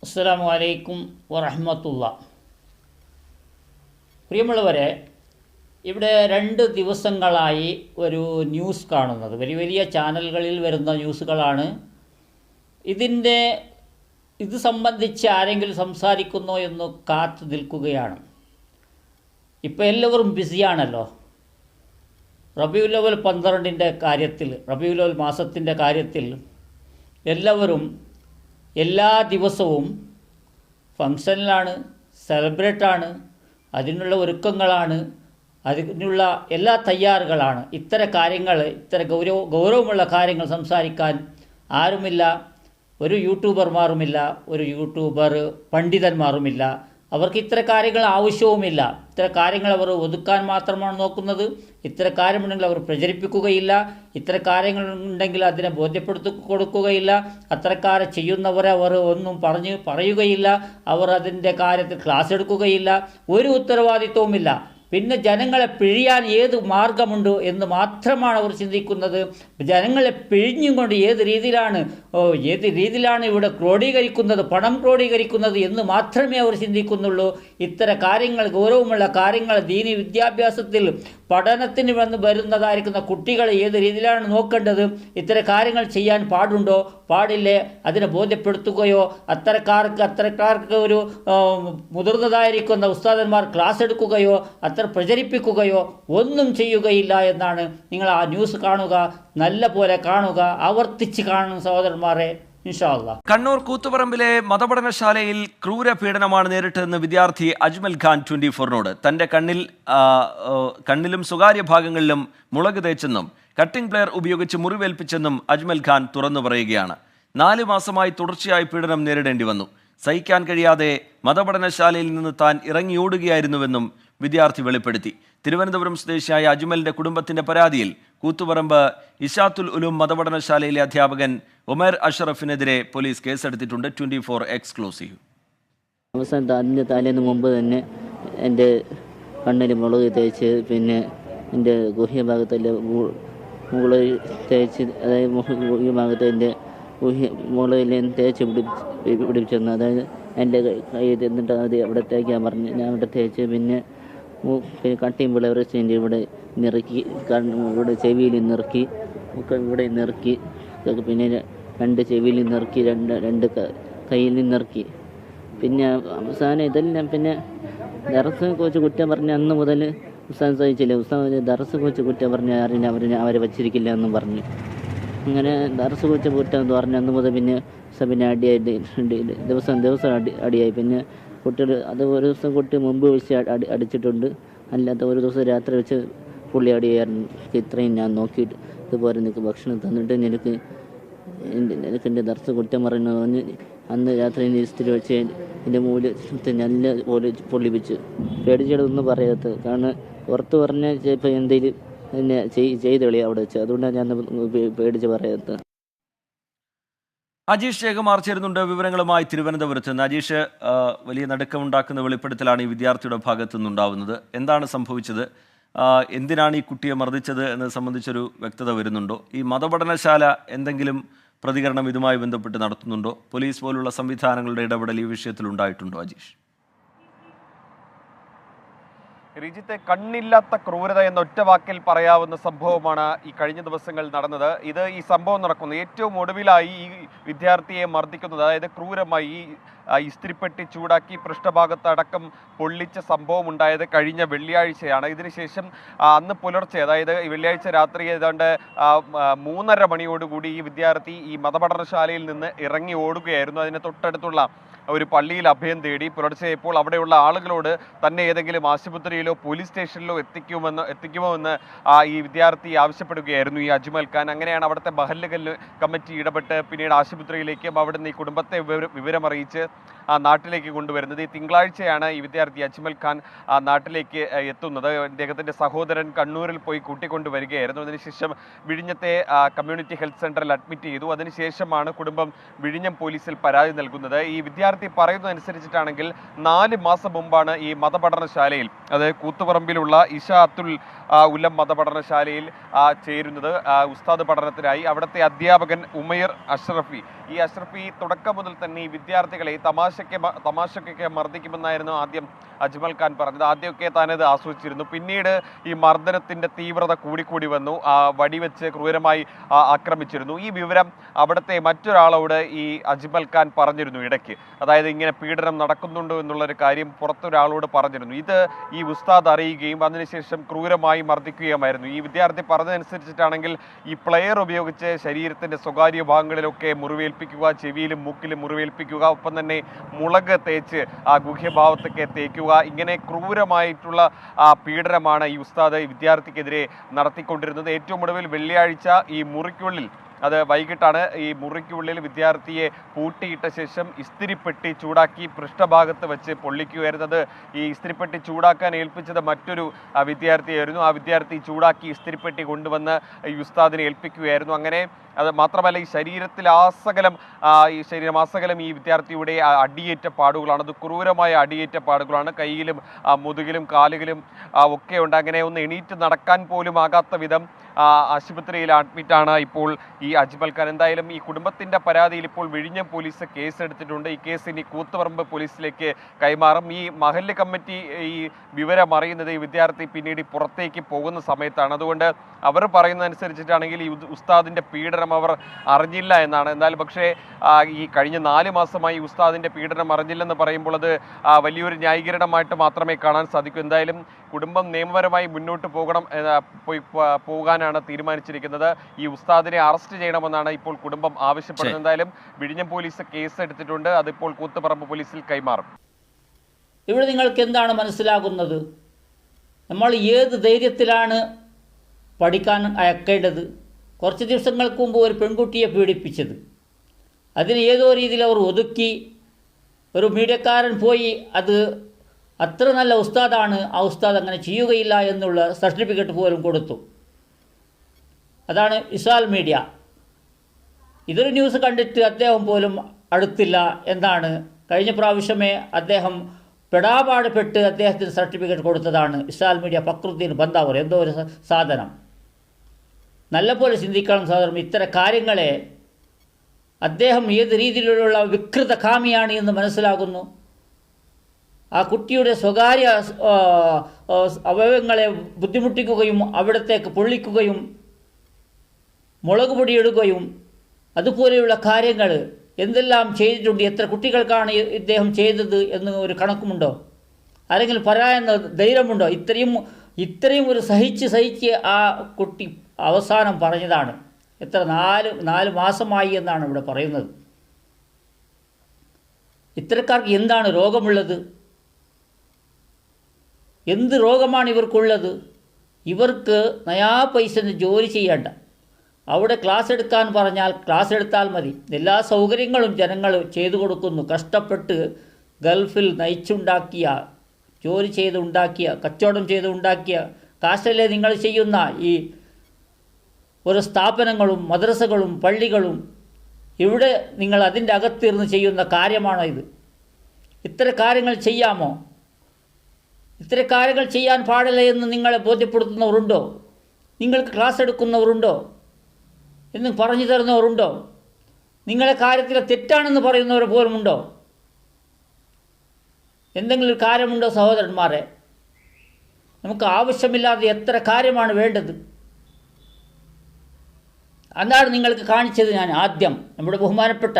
അസ്സലാമു അലൈക്കും വറഹ്മത്തുള്ളാഹി. പ്രിയമുള്ളവരെ, ഇവിടെ 2 ദിവസങ്ങളായി ഒരു ന്യൂസ് കാണുന്നത്, വലിയ വലിയ ചാനലുകളിൽ വരുന്ന ന്യൂസുകളാണ്. ഇത് സംബന്ധിച്ച് ആരെങ്കിലും സംസാരിക്കുന്നോ എന്ന് കാത്തു നിൽക്കുകയാണ്. ഇപ്പോൾ എല്ലാവരും ബിസിയാണല്ലോ. റബീഉൽ അവ്വൽ 12-ൻ്റെ കാര്യത്തിൽ, റബീഉൽ അവ്വൽ മാസത്തിൻ്റെ കാര്യത്തിൽ എല്ലാവരും എല്ലാ ദിവസവും ഫങ്ഷനിലാണ്, സെലിബ്രേറ്റാണ്, അതിനുള്ള ഒരുക്കങ്ങളാണ്, അതിനുള്ള എല്ലാ തയ്യാറുകളാണ്. ഇത്തരം ഗൗരവമുള്ള കാര്യങ്ങൾ സംസാരിക്കാൻ ആരുമില്ല. ഒരു യൂട്യൂബർമാരുമില്ല, ഒരു യൂട്യൂബർ പണ്ഡിതന്മാരുമില്ല. അവർക്ക് ഇത്തരം കാര്യങ്ങൾ ആവശ്യവുമില്ല. ഇത്തരം കാര്യങ്ങൾ അവർ ഒതുക്കാൻ മാത്രമാണ് നോക്കുന്നത്. ഇത്തരം കാര്യമുണ്ടെങ്കിൽ അവർ പ്രചരിപ്പിക്കുകയില്ല. ഇത്തരം കാര്യങ്ങളുണ്ടെങ്കിൽ അതിനെ ബോധ്യപ്പെടുത്തി കൊടുക്കുകയില്ല. അത്തരക്കാരെ ചെയ്യുന്നവരെ അവർ ഒന്നും പറയുകയില്ല. അവർ അതിൻ്റെ കാര്യത്തിൽ ക്ലാസ് എടുക്കുകയില്ല. ഒരു ഉത്തരവാദിത്വവുമില്ല. പിന്നെ ജനങ്ങളെ പിഴിയാൻ ഏത് മാർഗമുണ്ട് എന്ന് മാത്രമാണ് അവർ ചിന്തിക്കുന്നത്. ജനങ്ങളെ പിഴിഞ്ഞും കൊണ്ട് ഏത് രീതിയിലാണ് ഇവിടെ ക്രോഡീകരിക്കുന്നത്, പണം ക്രോഡീകരിക്കുന്നത് എന്ന് മാത്രമേ അവർ ചിന്തിക്കുന്നുള്ളൂ. ഇത്തരം കാര്യങ്ങൾ, ഗൗരവമുള്ള കാര്യങ്ങൾ, ദീനി വിദ്യാഭ്യാസത്തിൽ പഠനത്തിന് വരുന്നതായിരിക്കുന്ന കുട്ടികളെ ഏത് രീതിയിലാണ് നോക്കേണ്ടത്, ഇത്തരം കാര്യങ്ങൾ ചെയ്യാൻ പാടുണ്ടോ പാടില്ലേ, അതിനെ ബോധ്യപ്പെടുത്തുകയോ അത്തരക്കാർക്ക് ഒരു മുതിർന്നതായിരിക്കുന്ന ഉസ്താദന്മാർ ക്ലാസ് എടുക്കുകയോ പ്രചരിപ്പിക്കുകയോ ഒന്നും ചെയ്യുകയില്ല എന്നാണ്. നിങ്ങൾ ആ ന്യൂസ് കാണുക, നല്ല പോലെ കാണുക, ആവർത്തിച്ച് കാണുന്ന സഹോദരന്മാരെ. ഇൻഷാ അല്ലാഹ്. കണ്ണൂർ കൂത്തുപറമ്പിലെ മതപഠനശാലയിൽ ക്രൂരപീഡനമാണ് നേരിട്ടതെന്ന് വിദ്യാർത്ഥി അജ്മൽ ഖാൻ 24-നോട്. തന്റെ കണ്ണിലും സ്വകാര്യ ഭാഗങ്ങളിലും മുളക് തേച്ചെന്നും കട്ടിംഗ് പ്ലെയർ ഉപയോഗിച്ച് മുറിവേൽപ്പിച്ചെന്നും അജ്മൽ ഖാൻ തുറന്നു പറയുകയാണ്. 4 മാസമായി തുടർച്ചയായി പീഡനം നേരിടേണ്ടി വന്നു. സഹിക്കാൻ കഴിയാതെ മതപഠനശാലയിൽ നിന്ന് താൻ ഇറങ്ങിയോടുകയായിരുന്നുവെന്നും വിദ്യാർത്ഥി വെളിപ്പെടുത്തി. തിരുവനന്തപുരം സ്വദേശിയായ അജ്മലിന്റെ കുടുംബത്തിന്റെ പരാതിയിൽ കൂത്തുപറമ്പ് ഇശാത്തുൽ ഉലൂം മതപഠനശാലയിലെ അധ്യാപകൻ ഉമർ അഷറഫിനെതിരെ പോലീസ് കേസെടുത്തിട്ടുണ്ട്. 24 എക്സ്ക്ലൂസീവ്. അതിൻ്റെ തലേന്ന് മുമ്പ് തന്നെ എൻ്റെ കണ്ണിൽ മുളക് തേച്ച്, പിന്നെ എൻ്റെ ഗുഹ്യ ഭാഗത്തല്ല മുകളിൽ തേച്ച്, അതായത് ഗുഹ്യ ഭാഗത്ത് എൻ്റെ മുകളിൽ തേച്ച് പിടിപ്പിച്ചെന്നു. അതായത് എൻ്റെ കൈ എന്നിട്ട് അത് അവിടെ തേക്കാൻ പറഞ്ഞു. ഞാൻ അവിടെ തേച്ച് പിന്നെ കട്ടിയും വിളവറച്ചിൻ്റെ ഇവിടെ നിറക്കി, ഇവിടെ ചെവിയിൽ നിറക്കി, ഇവിടെ നിറക്കി, പിന്നെ 2 ചെവിയിൽ നിറക്കി, 2 കയ്യിൽ നിറക്കി. പിന്നെ അവസാനം ഇതെല്ലാം പിന്നെ ദർസ് കോച്ച് കുറ്റം പറഞ്ഞ് അന്ന് മുതൽ ഉസ്താദ് സഹിച്ചില്ല. ഉസ്താദ് ദർസ് കോച്ച് കുറ്റം പറഞ്ഞ് അവരെ വച്ചിരിക്കില്ല എന്നും പറഞ്ഞു. അങ്ങനെ ദർസ് കോച്ച് കുറ്റം എന്ന് പറഞ്ഞ് അന്ന് മുതൽ പിന്നെ അടിയായിട്ട് ദിവസം അടിയായി. പിന്നെ കുട്ടികൾ അത് ഒരു ദിവസം കുട്ടി മുമ്പ് വെച്ച് അടിച്ചിട്ടുണ്ട്, അല്ലാത്ത ഒരു ദിവസം രാത്രി വെച്ച് പുള്ളി അടിയായിരുന്നു. ഇത്രയും ഞാൻ നോക്കിയിട്ട് ഇതുപോലെ നിനക്ക് ഭക്ഷണം തന്നിട്ട് നിനക്ക് എൻ്റെ ദർസ് കുറ്റം പറഞ്ഞ് അന്ന് രാത്രി നിസ്തിരി വെച്ച് എൻ്റെ മൂല്യത്തെ നല്ല പോലെ പൊള്ളിപ്പിച്ച് പേടിച്ചിടൊന്നും പറയാത്തത്. കാരണം പുറത്ത് പറഞ്ഞാൽ ചിലപ്പോൾ എന്തെങ്കിലും എന്നെ ചെയ്ത് കളി അവിടെ വെച്ച്, അതുകൊണ്ടാണ് ഞാൻ പേടിച്ച് പറയാത്തത്. അജീഷ് ശേഖമാർ ചേരുന്നുണ്ട് വിവരങ്ങളുമായി തിരുവനന്തപുരത്ത് നിന്ന്. അജീഷ്, വലിയ നടുക്കമുണ്ടാക്കുന്ന വെളിപ്പെടുത്തലാണ് ഈ വിദ്യാർത്ഥിയുടെ ഭാഗത്തു നിന്നുണ്ടാവുന്നത്. എന്താണ് സംഭവിച്ചത്? എന്തിനാണ് ഈ കുട്ടിയെ മർദ്ദിച്ചത് എന്നത് സംബന്ധിച്ചൊരു വ്യക്തത വരുന്നുണ്ടോ? ഈ മതപഠനശാല എന്തെങ്കിലും പ്രതികരണം ഇതുമായി ബന്ധപ്പെട്ട് നടത്തുന്നുണ്ടോ? പോലീസ് പോലുള്ള സംവിധാനങ്ങളുടെ ഇടപെടൽ ഈ വിഷയത്തിൽ ഉണ്ടായിട്ടുണ്ടോ അജീഷ്? റിജിത്തെ, കണ്ണില്ലാത്ത ക്രൂരത എന്ന ഒറ്റ വാക്കിൽ പറയാവുന്ന സംഭവമാണ് ഈ കഴിഞ്ഞ ദിവസങ്ങളിൽ നടന്നത്. ഈ സംഭവം നടക്കുന്നത് ഏറ്റവും ഒടുവിലായി ഈ വിദ്യാർത്ഥിയെ മർദ്ദിക്കുന്നത്, അതായത് ക്രൂരമായി ഇസ്തിരിപ്പെട്ടി ചൂടാക്കി പൃഷ്ഠഭാഗത്തടക്കം പൊള്ളിച്ച സംഭവം ഉണ്ടായത് കഴിഞ്ഞ വെള്ളിയാഴ്ചയാണ്. ഇതിനുശേഷം അന്ന് പുലർച്ചെ, അതായത് വെള്ളിയാഴ്ച രാത്രി ഏതാണ്ട് 3:30 മണിയോടുകൂടി ഈ വിദ്യാർത്ഥി ഈ മതപഠനശാലയിൽ നിന്ന് ഇറങ്ങി ഓടുകയായിരുന്നു. അതിന് തൊട്ടടുത്തുള്ള ഒരു പള്ളിയിൽ അഭയം തേടി. പുലർച്ചെയപ്പോൾ അവിടെയുള്ള ആളുകളോട് തന്നെ ഏതെങ്കിലും ആശുപത്രിയിലോ പോലീസ് സ്റ്റേഷനിലോ എത്തിക്കുമോ എന്ന് ഈ വിദ്യാർത്ഥി ആവശ്യപ്പെടുകയായിരുന്നു, ഈ അജ്മൽ ഖാൻ. അങ്ങനെയാണ് അവിടുത്തെ മഹല്ല് കമ്മിറ്റി ഇടപെട്ട് പിന്നീട് ആശുപത്രിയിലേക്കും അവിടുന്ന് ഈ കുടുംബത്തെ വിവരമറിയിച്ച് നാട്ടിലേക്ക് കൊണ്ടുവരുന്നത്. ഈ തിങ്കളാഴ്ചയാണ് ഈ വിദ്യാർത്ഥി അജ്മൽ ഖാൻ നാട്ടിലേക്ക് എത്തുന്നത്. അദ്ദേഹത്തിൻ്റെ സഹോദരൻ കണ്ണൂരിൽ പോയി കൂട്ടിക്കൊണ്ടുവരികയായിരുന്നു. അതിനുശേഷം വിഴിഞ്ഞത്തെ കമ്മ്യൂണിറ്റി ഹെൽത്ത് സെൻ്ററിൽ അഡ്മിറ്റ് ചെയ്തു. അതിനുശേഷമാണ് കുടുംബം വിഴിഞ്ഞം പോലീസിൽ പരാതി നൽകുന്നത്. ഈ വിദ്യാർത്ഥി പറയുന്നതനുസരിച്ചിട്ടാണെങ്കിൽ 4 മാസം മുമ്പാണ് ഈ മതപഠനശാലയിൽ, അതായത് കൂത്തുപറമ്പിലുള്ള ഇഷ അത്തുൽ ഉലം മതപഠനശാലയിൽ ചേരുന്നത് ഉസ്താദ് പഠനത്തിനായി. അവിടുത്തെ അധ്യാപകൻ ഉമൈർ അഷ്റഫി, ഈ അഷ്റഫി തുടക്കം മുതൽ തന്നെ ഈ വിദ്യാർത്ഥികളെ തമാശയ്ക്കൊക്കെ മർദ്ദിക്കുമെന്നായിരുന്നു ആദ്യം അജ്മൽ ഖാൻ പറഞ്ഞത്. ആദ്യമൊക്കെ താനത് ആസ്വദിച്ചിരുന്നു. പിന്നീട് ഈ മർദ്ദനത്തിൻ്റെ തീവ്രത കൂടിക്കൂടി വന്നു. വടിവെച്ച് ക്രൂരമായി ആക്രമിച്ചിരുന്നു. ഈ വിവരം അവിടുത്തെ മറ്റൊരാളോട് ഈ അജ്മൽ ഖാൻ പറഞ്ഞിരുന്നു ഇടയ്ക്ക്. അതായത് ഇങ്ങനെ പീഡനം നടക്കുന്നുണ്ടോ എന്നുള്ളൊരു കാര്യം പുറത്തൊരാളോട് പറഞ്ഞിരുന്നു. ഇത് ഈ ഉസ്താദ് അറിയുകയും അതിനുശേഷം ക്രൂരമായി മർദ്ദിക്കുകയുമായിരുന്നു. ഈ വിദ്യാർത്ഥി പറഞ്ഞതനുസരിച്ചിട്ടാണെങ്കിൽ ഈ പ്ലെയർ ഉപയോഗിച്ച് ശരീരത്തിൻ്റെ സ്വകാര്യ ഭാഗങ്ങളിലൊക്കെ മുറിവേൽപ്പിക്കുക, ചെവിയിലും മൂക്കിലും മുറിവേൽപ്പിക്കുക, ഒപ്പം തന്നെ മുളക് തേച്ച് ഗുഹ്യഭാവത്തൊക്കെ തേക്കുക, ഇങ്ങനെ ക്രൂരമായിട്ടുള്ള പീഡനമാണ് ഈ ഉസ്താദ് ഈ വിദ്യാർത്ഥിക്കെതിരെ നടത്തിക്കൊണ്ടിരുന്നത്. ഏറ്റവും ഒടുവിൽ വെള്ളിയാഴ്ച ഈ മുറിക്കുള്ളിൽ, അത് വൈകിട്ടാണ്, ഈ മുറിക്കുള്ളിൽ വിദ്യാർത്ഥിയെ പൂട്ടിയിട്ട ശേഷം ഇസ്തിരിപ്പെട്ടി ചൂടാക്കി പൃഷ്ഠഭാഗത്ത് വെച്ച് പൊള്ളിക്കുകയായിരുന്നത്. ഈ ഇസ്തിരിപ്പെട്ടി ചൂടാക്കാൻ ഏൽപ്പിച്ചത് മറ്റൊരു വിദ്യാർത്ഥിയായിരുന്നു. ആ വിദ്യാർത്ഥി ചൂടാക്കി ഇസ്തിരിപ്പെട്ടി കൊണ്ടുവന്ന് ഈ ഉസ്താദിനെ ഏൽപ്പിക്കുകയായിരുന്നു. അങ്ങനെ അത് മാത്രമല്ല, ഈ ശരീരമാസകലം ഈ വിദ്യാർത്ഥിയുടെ അടിയേറ്റ പാടുകളാണ്. അത് ക്രൂരമായ അടിയേറ്റ പാടുകളാണ്. കൈയിലും മുതുകിലും കാലുകളിലും ഒക്കെ ഉണ്ട്. അങ്ങനെ ഒന്ന് എണീറ്റ് നടക്കാൻ പോലും ആകാത്ത വിധം ആശുപത്രിയിൽ അഡ്മിറ്റാണ് ഇപ്പോൾ ഈ അജ്മൽ ഖാൻ. എന്തായാലും ഈ കുടുംബത്തിൻ്റെ പരാതിയിൽ ഇപ്പോൾ വിഴിഞ്ഞം പോലീസ് കേസെടുത്തിട്ടുണ്ട്. ഈ കേസ് ഇനി കൂത്തുപറമ്പ് പോലീസിലേക്ക് കൈമാറും. ഈ മഹല്ല് കമ്മിറ്റി ഈ വിവരം അറിയുന്നത് ഈ വിദ്യാർത്ഥി പിന്നീട് പുറത്തേക്ക് പോകുന്ന സമയത്താണ്. അതുകൊണ്ട് അവർ പറയുന്നതനുസരിച്ചിട്ടാണെങ്കിൽ ഈ ഉസ്താദിൻ്റെ പീഡനം അവർ അറിഞ്ഞില്ല എന്നാണ്. എന്നാലും പക്ഷേ ഈ കഴിഞ്ഞ 4 മാസമായി ഉസ്താദിൻ്റെ പീഡനം അറിഞ്ഞില്ലെന്ന് പറയുമ്പോൾ അത് വലിയൊരു ന്യായീകരണമായിട്ട് മാത്രമേ കാണാൻ സാധിക്കൂ. എന്തായാലും കുടുംബം നിയമപരമായി മുന്നോട്ട് പോകാനാണ് തീരുമാനിച്ചിരിക്കുന്നത്. ഈ ഉസ്താദിനെ അറസ്റ്റ് ചെയ്യണമെന്നാണ് ഇപ്പോൾ കുടുംബം ആവശ്യപ്പെടുന്നത്. എന്തായാലും വിഴിഞ്ഞം പോലീസ് കേസ് എടുത്തിട്ടുണ്ട്. അതിപ്പോൾ കൂത്തുപറമ്പ് പോലീസിൽ കൈമാറും. ഇവിടെ നിങ്ങൾക്ക് എന്താണ് മനസ്സിലാകുന്നത്? നമ്മൾ ഏത് ധൈര്യത്തിലാണ് പഠിക്കാൻ അയക്കേണ്ടത്? കുറച്ച് ദിവസങ്ങൾക്ക് മുമ്പ് ഒരു പെൺകുട്ടിയെ പീഡിപ്പിച്ചത്, അതിന് ഏതോ രീതിയിൽ അവർ ഒതുക്കി. ഒരു മീഡിയക്കാരൻ പോയി അത് അത്ര നല്ല ഉസ്താദാണ്, ആ ഉസ്താദ് അങ്ങനെ ചെയ്യുകയില്ല എന്നുള്ള സർട്ടിഫിക്കറ്റ് പോലും കൊടുത്തു. അതാണ് വിശാൽ മീഡിയ. ഇതൊരു ന്യൂസ് കണ്ടിട്ട് അദ്ദേഹം പോലും അടുത്തില്ല എന്നാണ്. കഴിഞ്ഞ പ്രാവശ്യമേ അദ്ദേഹം പെടാപാടുപെട്ട് അദ്ദേഹത്തിന് സർട്ടിഫിക്കറ്റ് കൊടുത്തതാണ് വിശാൽ മീഡിയ ഫക്രുദ്ദീൻ ബന്താവൂർ, എന്തോ ഒരു സാധനം. നല്ലപോലെ ചിന്തിക്കണം സഹോദരൻ. ഇത്തരം കാര്യങ്ങളെ അദ്ദേഹം ഏത് രീതിയിലുള്ള വികൃത കാമിയാണ് എന്ന് മനസ്സിലാകുന്നു. ആ കുട്ടിയുടെ സ്വകാര്യ അവയവങ്ങളെ ബുദ്ധിമുട്ടിക്കുകയും അവിടത്തേക്ക് പൊള്ളിക്കുകയും മുളക് പൊടിയിടുകയും അതുപോലെയുള്ള കാര്യങ്ങൾ എന്തെല്ലാം ചെയ്തിട്ടുണ്ട്. എത്ര കുട്ടികൾക്കാണ് ഇദ്ദേഹം ചെയ്തത് എന്ന് ഒരു കണക്കുമുണ്ടോ? ആരെങ്കിലും പറയാൻ ധൈര്യമുണ്ടോ? ഇത്രയും ഒരു സഹിച്ച് ആ കുട്ടി അവസാനം പറഞ്ഞതാണ്. എത്ര 4 മാസമായി എന്നാണ് ഇവിടെ പറയുന്നത്. ഇത്തരക്കാർക്ക് എന്താണ് രോഗമുള്ളത്? എന്ത് രോഗമാണ് ഇവർക്കുള്ളത്? ഇവർക്ക് നയാ പൈസന് ജോലി ചെയ്യേണ്ട. അവിടെ ക്ലാസ് എടുക്കാൻ പറഞ്ഞാൽ ക്ലാസ് എടുത്താൽ മതി. എല്ലാ സൗകര്യങ്ങളും ജനങ്ങൾ ചെയ്തു കൊടുക്കുന്നു. കഷ്ടപ്പെട്ട് ഗൾഫിൽ നയിച്ചുണ്ടാക്കിയ, ജോലി ചെയ്തുണ്ടാക്കിയ, കച്ചവടം ചെയ്തുണ്ടാക്കിയ കാശല്ലേ നിങ്ങൾ ചെയ്യുന്ന ഈ ഓരോ സ്ഥാപനങ്ങളും മദ്രസകളും പള്ളികളും. ഇവിടെ നിങ്ങൾ അതിൻ്റെ അകത്തിരുന്ന് ചെയ്യുന്ന കാര്യമാണോ ഇത്? ഇത്തരം കാര്യങ്ങൾ ചെയ്യാമോ? ഇത്തരം കാര്യങ്ങൾ ചെയ്യാൻ പാടില്ല എന്ന് നിങ്ങളെ ബോധ്യപ്പെടുത്തുന്നവരുണ്ടോ? നിങ്ങൾക്ക് ക്ലാസ് എടുക്കുന്നവരുണ്ടോ? എന്ന് പറഞ്ഞു തരുന്നവരുണ്ടോ? നിങ്ങളെ കാര്യത്തിൽ തെറ്റാണെന്ന് പറയുന്നവർ പോലുമുണ്ടോ? എന്തെങ്കിലും ഒരു കാര്യമുണ്ടോ സഹോദരന്മാരെ? നമുക്ക് ആവശ്യമില്ലാതെ എത്ര കാര്യമാണ് വേണ്ടത്. അതാണ് നിങ്ങൾക്ക് കാണിച്ചത് ഞാൻ ആദ്യം. നമ്മുടെ ബഹുമാനപ്പെട്ട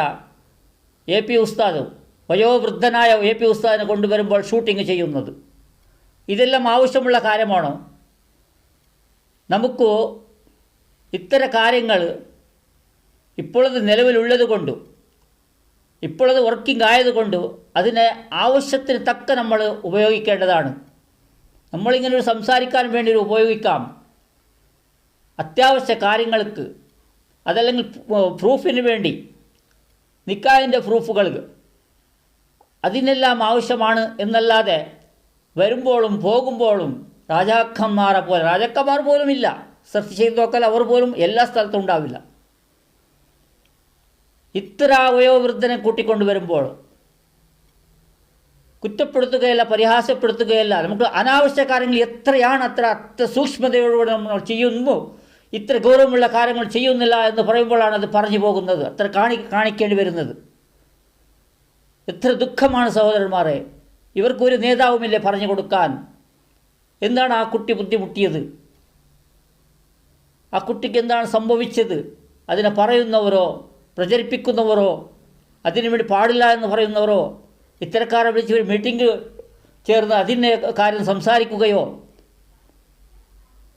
AP ഉസ്താദ്, വയോവൃദ്ധനായ AP ഉസ്താദിനെ കൊണ്ടുവരുമ്പോൾ ഷൂട്ടിംഗ് ചെയ്യുന്നത്. ഇതെല്ലാം ആവശ്യമുള്ള കാര്യമാണോ? നമുക്ക് ഇത്തരം കാര്യങ്ങൾ ഇപ്പോഴത് നിലവിലുള്ളത് കൊണ്ട്, ഇപ്പോഴത് വർക്കിംഗ് ആയതുകൊണ്ട് അതിനെ ആവശ്യത്തിന് തക്ക നമ്മൾ ഉപയോഗിക്കേണ്ടതാണ്. നമ്മളിങ്ങനെ സംസാരിക്കാൻ വേണ്ടി ഉപയോഗിക്കാം. അത്യാവശ്യ കാര്യങ്ങൾക്ക്, അതല്ലെങ്കിൽ പ്രൂഫിന് വേണ്ടി, നിക്കാഹിൻ്റെ പ്രൂഫുകൾ, അതിനെല്ലാം ആവശ്യമാണ് എന്നല്ലാതെ വരുമ്പോഴും പോകുമ്പോഴും രാജാക്കന്മാരെ പോലെ, രാജാക്കന്മാർ പോലും ഇല്ല, സെർച്ച് ചെയ്ത് നോക്കൽ അവർ പോലും എല്ലാ സ്ഥലത്തും ഉണ്ടാവില്ല. ഇത്ര വയോവൃദ്ധനെ കൂട്ടിക്കൊണ്ട് വരുമ്പോൾ കുറ്റപ്പെടുത്തുകയല്ല, പരിഹാസപ്പെടുത്തുകയല്ല. നമുക്ക് അനാവശ്യ കാര്യങ്ങൾ എത്രയാണ് അത്ര സൂക്ഷ്മതയോടുകൂടി നമ്മൾ ചെയ്യുന്നു, ഇത്ര ഗൗരവമുള്ള കാര്യങ്ങൾ ചെയ്യുന്നില്ല എന്ന് പറയുമ്പോഴാണ് അത് പറഞ്ഞു പോകുന്നത്, അത്ര കാണിക്കേണ്ടി വരുന്നത്. എത്ര ദുഃഖമാണ് സഹോദരന്മാരെ. ഇവർക്കൊരു നേതാവുമില്ലേ പറഞ്ഞു കൊടുക്കാൻ. എന്താണ് ആ കുട്ടി ബുദ്ധിമുട്ടിയത്? ആ കുട്ടിക്ക് എന്താണ് സംഭവിച്ചത്? അതിനെ പറയുന്നവരോ പ്രചരിപ്പിക്കുന്നവരോ അതിനുവേണ്ടി പാടില്ല എന്ന് പറയുന്നവരോ ഇത്തരക്കാരെ വിളിച്ച് ഒരു മീറ്റിംഗ് ചേർന്ന് അതിൻ്റെ കാര്യം സംസാരിക്കുകയോ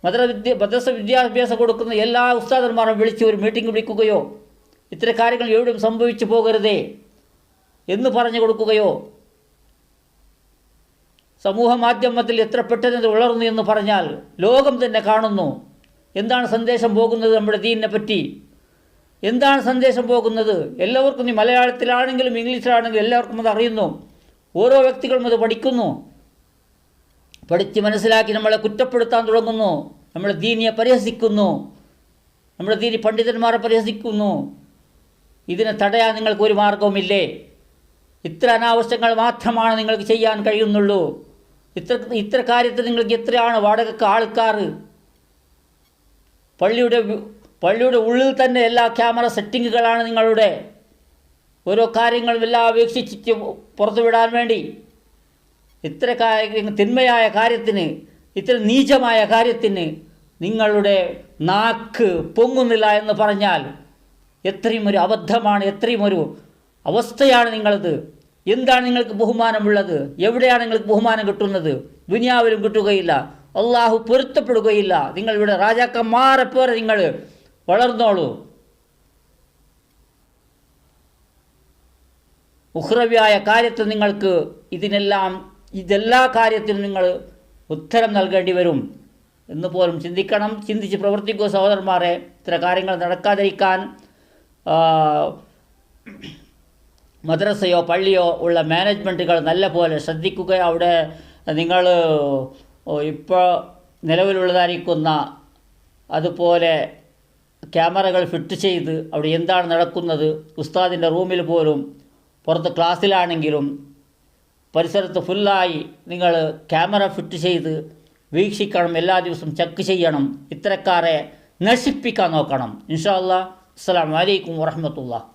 മദ്രസ വിദ്യാഭ്യാസം കൊടുക്കുന്ന എല്ലാ ഉസ്താദന്മാരും വിളിച്ച് ഒരു മീറ്റിംഗ് വിളിക്കുകയോ ഇത്തരം കാര്യങ്ങൾ എവിടെയും സംഭവിച്ചു പോകരുതേ എന്ന് പറഞ്ഞു കൊടുക്കുകയോ സമൂഹ മാധ്യമത്തിൽ എത്ര പെട്ടെന്ന് വളർന്നു എന്ന് പറഞ്ഞാൽ ലോകം തന്നെ കാണുന്നു. എന്താണ് സന്ദേശം പോകുന്നത് നമ്മുടെ ദീനിനെ പറ്റി? എന്താണ് സന്ദേശം പോകുന്നത്? എല്ലാവർക്കും ഈ മലയാളത്തിലാണെങ്കിലും ഇംഗ്ലീഷിലാണെങ്കിലും എല്ലാവർക്കും അത് അറിയുന്നു. ഓരോ വ്യക്തികളും അത് പഠിക്കുന്നു. പഠിച്ച് മനസ്സിലാക്കി നമ്മളെ കുറ്റപ്പെടുത്താൻ തുടങ്ങുന്നു, നമ്മുടെ ദീനിയെ പരിഹസിക്കുന്നു, നമ്മുടെ ദീനി പണ്ഡിതന്മാരെ പരിഹസിക്കുന്നു. ഇതിനെ തടയാൻ നിങ്ങൾക്ക് ഒരു മാർഗവുമില്ലേ? ഇത്ര അനാവശ്യങ്ങൾ മാത്രമാണ് നിങ്ങൾക്ക് ചെയ്യാൻ കഴിയുന്നുള്ളൂ. ഇത്ര കാര്യത്തിൽ നിങ്ങൾക്ക് എത്രയാണ് വാടകയ്ക്ക് ആൾക്കാർ? പള്ളിയുടെ ഉള്ളിൽ തന്നെ എല്ലാ ക്യാമറ സെറ്റിങ്ങുകളാണ് നിങ്ങളുടെ. ഓരോ കാര്യങ്ങളും എല്ലാം വീക്ഷിച്ചിട്ട് പുറത്തുവിടാൻ വേണ്ടി. ഇത്ര തിന്മയായ കാര്യത്തിന്, ഇത്ര നീചമായ കാര്യത്തിന് നിങ്ങളുടെ നാക്ക് പൊങ്ങുന്നില്ല എന്ന് പറഞ്ഞാൽ എത്രയും ഒരു അബദ്ധമാണ്, എത്രയും ഒരു അവസ്ഥയാണ് നിങ്ങളത്. എന്താണ് നിങ്ങൾക്ക് ബഹുമാനമുള്ളത്? എവിടെയാണ് നിങ്ങൾക്ക് ബഹുമാനം കിട്ടുന്നത്? ദുനിയാവിലും കിട്ടുകയില്ല, അള്ളാഹു പൊരുത്തപ്പെടുകയില്ല. നിങ്ങളിവിടെ രാജാക്കന്മാരെ പോലെ നിങ്ങൾ വളർന്നോളൂ. ഉഖ്റവിയായ കാര്യത്തിൽ നിങ്ങൾക്ക് ഇതെല്ലാ കാര്യത്തിനും നിങ്ങൾ ഉത്തരം നൽകേണ്ടി വരും എന്ന് പോലും ചിന്തിക്കണം. ചിന്തിച്ച് പ്രവർത്തിക്കുക സഹോദരന്മാരെ. ഇത്ര കാര്യങ്ങൾ നടക്കാതിരിക്കാൻ മദ്രസയോ പള്ളിയോ ഉള്ള മാനേജ്മെൻറ്റുകൾ നല്ല പോലെ ശ്രദ്ധിക്കുക. അവിടെ നിങ്ങൾ ഇപ്പോൾ നിലവിലുള്ളതായിരിക്കുന്ന അതുപോലെ ക്യാമറകൾ ഫിറ്റ് ചെയ്ത് അവിടെ എന്താണ് നടക്കുന്നത്, ഉസ്താദിൻ്റെ റൂമിൽ പോലും പുറത്ത് ക്ലാസ്സിലാണെങ്കിലും പരിസരത്ത് ഫുള്ളായി നിങ്ങൾ ക്യാമറ ഫിറ്റ് ചെയ്ത് വീക്ഷിക്കണം. എല്ലാ ദിവസവും ചെക്ക് ചെയ്യണം. ഇത്തരക്കാരെ നശിപ്പിക്കാൻ നോക്കണം. ഇൻഷാ അല്ലാഹ്. അസ്സലാമു അലൈക്കും വറഹ്മത്തുള്ളാഹി.